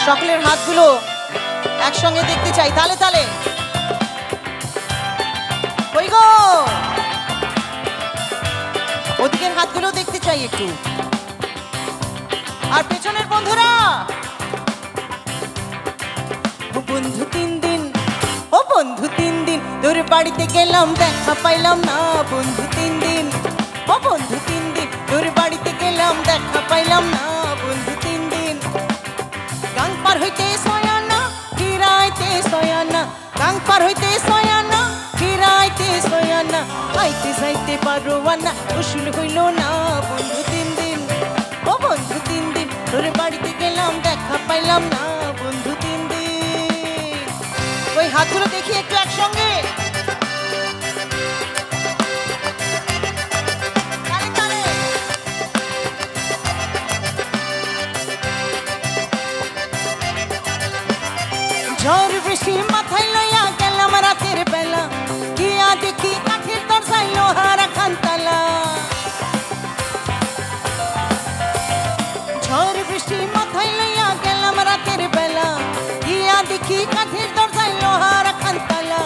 সকলের হাতগুলো একসঙ্গে দেখতে চাই, তালে তালে। কই গো, ওদিকের হাতগুলো দেখতে চাই একটু। আর পেছনের বন্ধুরা, ও বন্ধু 3 দিন, ও বন্ধু 3 দিন তোর বাড়িতে গেলাম, দেখা পাইলাম না। বন্ধু 3 দিন, ও বন্ধু 3 দিন তোর বাড়িতে গেলাম, দেখা পাইলাম না। বন্ধু 3 দিন গাং পার হইতে সয়ানা, ফিরাইতে সয়ানা। গাং পার হইতে সয়ানা, ফিরাইতে সয়ানা। আইতে যাইতে পারো না, উসুল হইল না। বন্ধু 3 দিন, ও বন্ধু 3 দিন তোর বাড়িতে গেলাম, দেখা পাইলাম না। বন্ধু 3 দিন। ওই হাতগুলো দেখি একটু একসঙ্গে। ঝড় বৃষ্টি মাথায় লইয়া গেলাম রাতের বেলা, গিয়া দেখি কাঠের দরজায় লোহার খানতালা। ঝড় বৃষ্টি মাথায় লইয়া গেলাম রাতের বেলা, গিয়া দেখি কাঠের দরজায় লোহার খানতালা।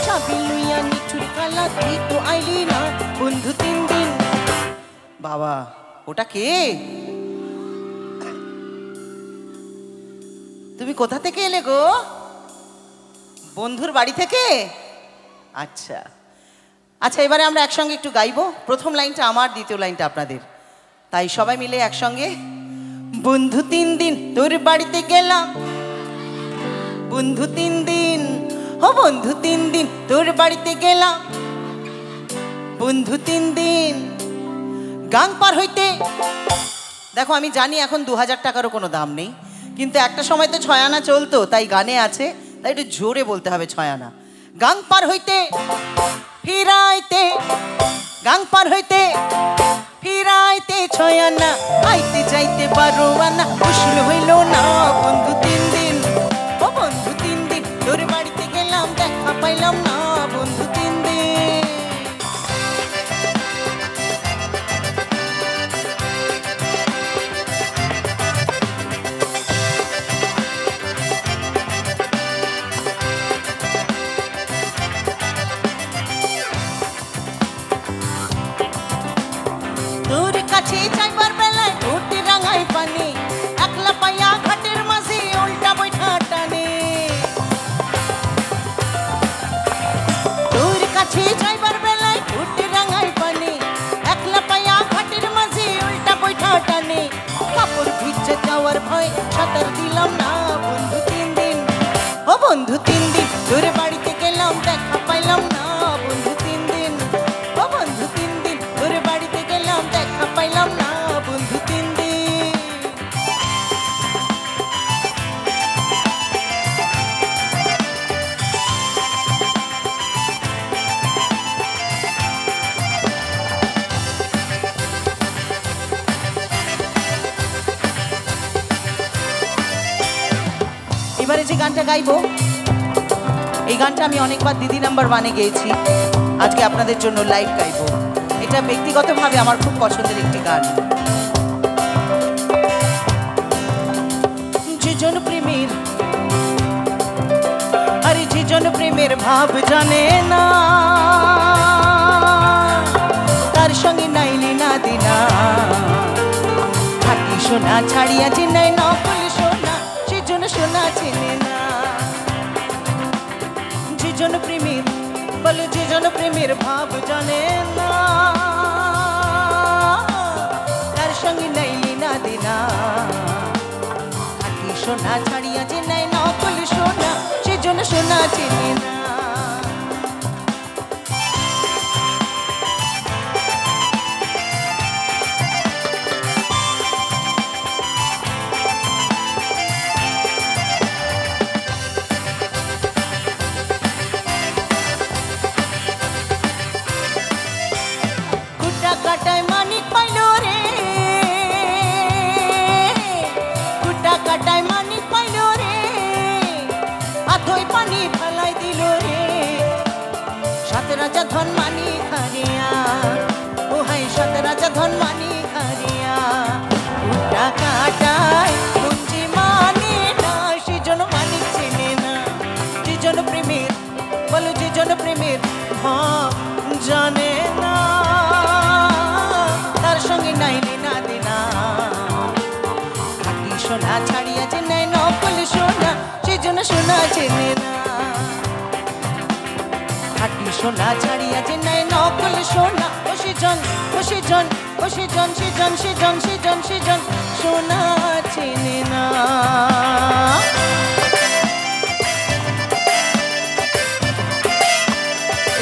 চাবি লইয়া নিচুর কালা, তুই তো আইলি না। বন্ধু 3 দিন। বাবা, ওটা কে? তুমি কোথা থেকে এলে গো? বন্ধুর বাড়ি থেকে? আচ্ছা আচ্ছা, এবারে আমরা একসঙ্গে একটু গাইবো। প্রথম লাইনটা আমার, দ্বিতীয় লাইনটা আপনাদের। তাই সবাই মিলে একসঙ্গে। বন্ধু 3 দিন তোর বাড়িতে গেলাম, বন্ধু 3 দিন, ও বন্ধু 3 দিন তোর বাড়িতে গেলাম। বন্ধু 3 দিন গাং পার হইতে। দেখো, আমি জানি এখন 2000 টাকারও কোনো দাম নেই, কিন্তু একটা সময় তো 6 আনা চলতো, তাই গানে আছে, তাই একটু জোরে বলতে হবে 6 আনা। গাং পার হইতে ফিরাইতে, গাং পার হইতে ফিরাইতে 6 আনা। আইতে যাইতে পারো না, উসুল হইল না। বন্ধু 3 দিন, ও বন্ধু 3 দিন তোর বাড়িতে গেলাম, দেখা পাইলাম না। বন্ধু 3 দিন। চাইবার বেলায় ঠোঁটে রাঙাই পানি, একলা পাইয়া ঘাটের মাঝে উল্টা বৈঠা টানে। তোর কাছে যাইবার বেলায় ঠোঁটে রাঙাই পানি, একলা পাইয়া ঘাটের মাঝে উল্টা বৈঠা টানে। কাপড় ভিজে যাওয়ার ভয় সাঁতার দিলাম না। বন্ধু 3 দিন, ও বন্ধু 3 দিন তোর বাড়িতে গেলাম, দেখা পাইলাম না। বন্ধু 3 দিন, ও বন্ধু 3 দিন তোর বাড়িতে গেলাম, দেখা পাইলাম না। বন্ধু 3 দিন। এবারে যে গানটা গাইবো, এই গানটা আমি অনেকবার দিদি নাম্বার 1-এ গেয়েছি, আজকে আপনাদের জন্য লাইভ গাইবো। এটা ব্যক্তিগতভাবে আমার খুব পছন্দের একটি গান। যেজন প্রেমের, আরে যেজন প্রেমের ভাব জানে না, তার সঙ্গে নাইলি না দিনা। খাঁটি সোনা ছাড়িয়া চেনাই নকল সোনা, সেজন সোনা চেনে না। যেজন প্রেমের, বলে যেজন প্রেমের ভাব জানে না, তার সঙ্গে নাইলি না দিনা। খাঁটি সোনা ছাড়িয়া চেনাই নকল সোনা, সেজন সোনা চেনে না। কাটায় মানিক পাইল রে, কুটা কাটায় মানিক পাইল রে, আথই পানি ফেলাই দিল রে। 7 রাজা ধন মানি খারিয়া, ও হাই 7 রাজা ধন মানি খারিয়া। কুটা কাটায় মুঞ্জি মানে না, ছাড়িয়া যে নেয় নকল সোনা সেজন্য সোনা চেনে না। খাঁটি সোনা ছাড়িয়া যে নেয় নকল সোনা ও সেজন ও সেজন ও সেজন সেজন সেজন সেজন সেজন সোনা চেনে না।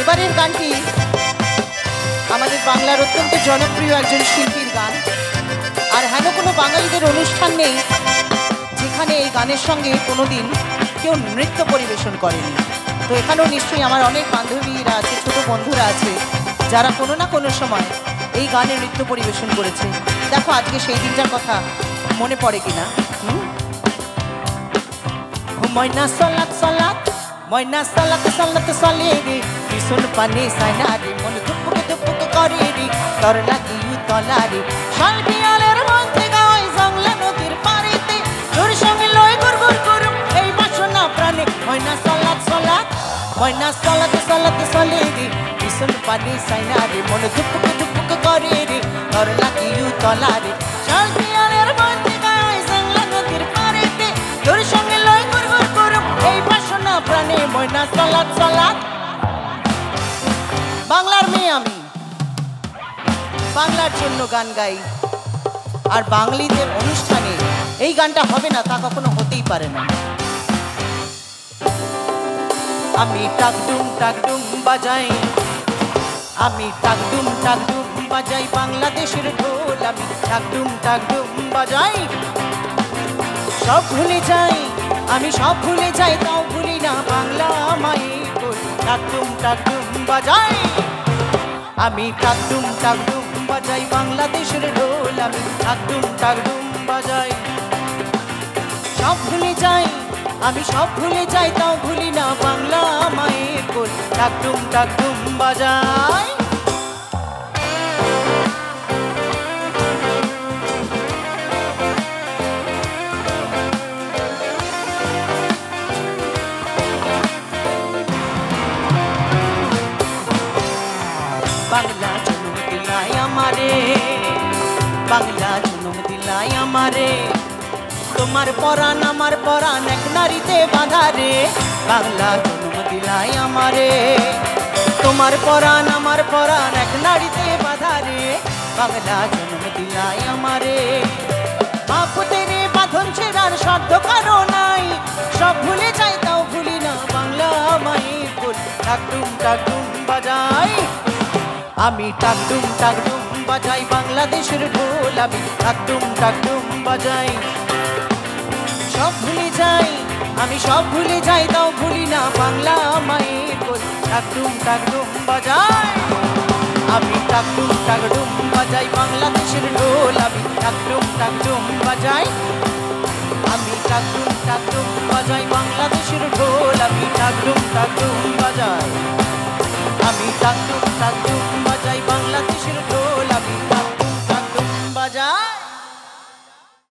এবারের গানটি আমাদের বাংলার অত্যন্ত জনপ্রিয় একজন শিল্পীর গান। আর হেন কোনো বাঙালিদের অনুষ্ঠান নেই যেখানে এই গানের সঙ্গে কোনোদিন কেউ নৃত্য পরিবেশন করেনি। তো এখানেও নিশ্চয়ই আমার অনেক বান্ধবীরা আছে, ছোট বন্ধুরা আছে যারা কোনো না কোনো সময় এই গানে নৃত্য পরিবেশন করেছে। দেখো আজকে সেই দিনটার কথা মনে পড়ে কিনা। ময়না সলাত সলাত ময়না সলাত সলাত সলে রে ভীষণ পানে সাইনা রে মন ধুপুক ধুপুক করে রে তোর লাগি তলা রে শাল বিয়ালের মধ্যে গায় জংলা নদীর পাড়েতে তোর সঙ্গে লয় গুর গুর করুম এই বাসনা প্রাণে। ময়না সলাত সলাত ময়না সলাত সলাত সলে রে ভীষণ পানে সাইনা রে মন ধুপুক ধুপুক করে রে তোর লাগি তলা রে শাল বিয়ালের মধ্যে গায় জংলা নদীর পাড়েতে তোর সঙ্গে লয় গুর গুর করুম এই বাসনা প্রাণে। ময়না সলাত সলাত। বাংলার মেয়ে আমি, বাংলার জন্য গান গাই। আর বাঙালিদের অনুষ্ঠানে এই গানটা হবে না তা কখনো হতেই পারে না। আমি টাকডুম টাকডুম বাজাই, আমি টাকডুম টাকডুম বাজাই বাংলাদেশের ঢোল। আমি টাকডুম টাকডুম বাজাই, সব ভুলে যাই আমি, সব ভুলে যাই তাও ভুলি না বাংলা মায়ের ঢোল। টাকডুম টাকডুম বাজাই, আমি টাকডুম টাকডুম বাজাই বাংলাদেশের ঢোল। আমি টাকডুম টাকডুম বাজাই, সব ভুলে যাই আমি, সব ভুলে যাই তাও ভুলি না বাংলা মায়ের ঢোল। টাকডুম টাকডুম বাজাই। বাংলা জন্ম দিলাই আমারে, বাংলা জন্ম দিলাই আমারে, তোমার পরাণ আমার পরাণ এক নারীতে বাঁধা রে। বাংলা জন্ম দিলাই আমারে, তোমার পরাণ আমার পরাণ এক নারীতে বাঁধা রে। বাংলা জন্ম দিলাই আমারে, মাপুতের বাঁধন ছেড়ার শব্দ কারো নাই, সব ভুলে যাই তাও ভুলি না বাংলা মায়ের ঢোল। টাকডুম টাকডুম বাজাই, আমি টাকডুম টাকডুম বাজাই বাংলাদেশের ঢোল। আমি টাকডুম টাকডুম বাজাই, সব ভুলে যাই আমি, সব ভুলে যাই তাও ভুলি না বাংলা মায়ের ঢোল। টাকডুম টাকডুম বাজাই, আমি টাকডুম টাকডুম বাজাই বাংলাদেশের ঢোল। আমি টাকডুম টাকডুম বাজাই, আমি টাকডুম টাকডুম বাজাই বাংলাদেশের ঢোল। আমি টাকডুম টাকডুম বাজাই, আমি টাকডুম টাকডুম